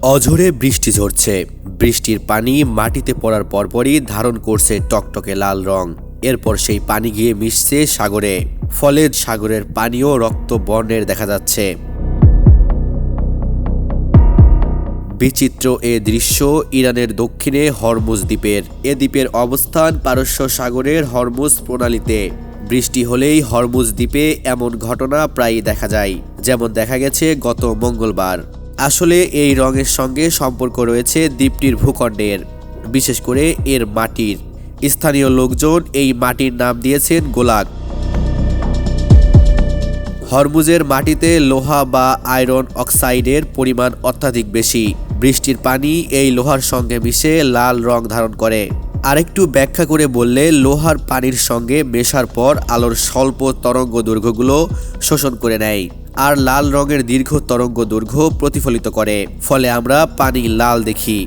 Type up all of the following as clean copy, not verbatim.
অঝোরে বৃষ্টি ঝরছে। বৃষ্টির পানি মাটিতে পড়ার পরপরই ধারণ করছে টকটকে লাল রং। এরপর সেই পানি গিয়ে মিশছে সাগরে, ফলে সাগরের পানিও রক্ত বর্ণের দেখা যাচ্ছে। বিচিত্র এ দৃশ্য ইরানের দক্ষিণে হরমুজ দ্বীপের। এ দ্বীপের অবস্থান পারস্য সাগরের হরমুজ প্রণালীতে। বৃষ্টি হলেই হরমুজ দ্বীপে এমন ঘটনা প্রায়ই দেখা যায়, যেমন দেখা গেছে গত মঙ্গলবার। আসলে এই রঙের সঙ্গে সম্পর্ক রয়েছে দ্বীপটির ভূখণ্ডের, বিশেষ করে এর মাটির। স্থানীয় লোকজন এই মাটির নাম দিয়েছেন গোলাক। হরমুজের মাটিতে লোহা বা আয়রন অক্সাইডের পরিমাণ অত্যাধিক বেশি। বৃষ্টির পানি এই লোহার সঙ্গে মিশে লাল রং ধারণ করে। আরেকটু ব্যাখ্যা করে বললে, লোহার পানির সঙ্গে মেশার পর আলোর স্বল্প তরঙ্গ দৈর্ঘ্যগুলো শোষণ করে নেয়, আর লাল রঙের দীর্ঘ তরঙ্গ দৈর্ঘ্য প্রতিফলিত করে, ফলে আমরা পানি লাল দেখি।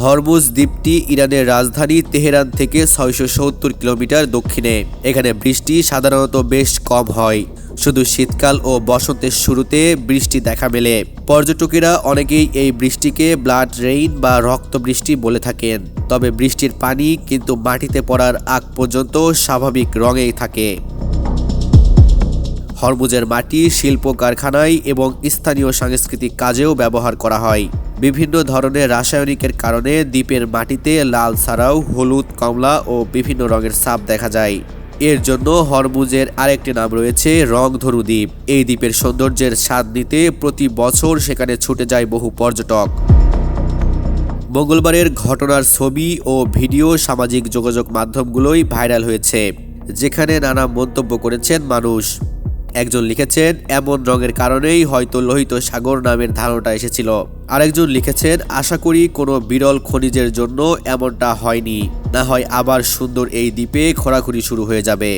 হরমুজ দ্বীপটি ইরানের রাজধানী তেহরান থেকে ৬৭০ কিলোমিটার দক্ষিণে। এখানে বৃষ্টি সাধারণত বেশ কম হয়, শুধু শীতকাল ও বসন্তের শুরুতে বৃষ্টি দেখা মেলে। পর্যটকেরা অনেকেই এই বৃষ্টিকে ব্লাড রেইন বা রক্ত বৃষ্টি বলে থাকেন। তবে বৃষ্টির পানি কিন্তু মাটিতে পড়ার আগ পর্যন্ত স্বাভাবিক রঙেই থাকে। হরমুজের মাটি শিল্প কারখানায় এবং স্থানীয় সাংস্কৃতিক কাজেও ব্যবহার করা হয়। বিভিন্ন ধরনের রাসায়নিকের কারণে দ্বীপের মাটিতে লাল ছাড়াও হলুদ, কমলা ও বিভিন্ন রঙের ছাপ দেখা যায়। এর জন্য হরমুজের আরেকটি নাম রয়েছে রংধনু দ্বীপ। এই দ্বীপের সৌন্দর্যের স্বাদ নিতে প্রতি বছর সেখানে ছুটে যায় বহু পর্যটক। মঙ্গলবারের ঘটনার ছবি ও ভিডিও সামাজিক যোগাযোগ মাধ্যমগুলোই ভাইরাল হয়েছে, যেখানে নানা মন্তব্য করেছেন মানুষ। একজন লিখেছেন, এমন রঙের কারণেই হয়তো লোহিত সাগর নামের ধারণাটা এসেছিল। আরেকজন লিখেছেন, আশা করি কোনো বিরল খনিজের জন্য এমনটা হয়নি, না হয় আবার সুন্দর এই দ্বীপে ঘোরাঘুরি শুরু হয়ে যাবে।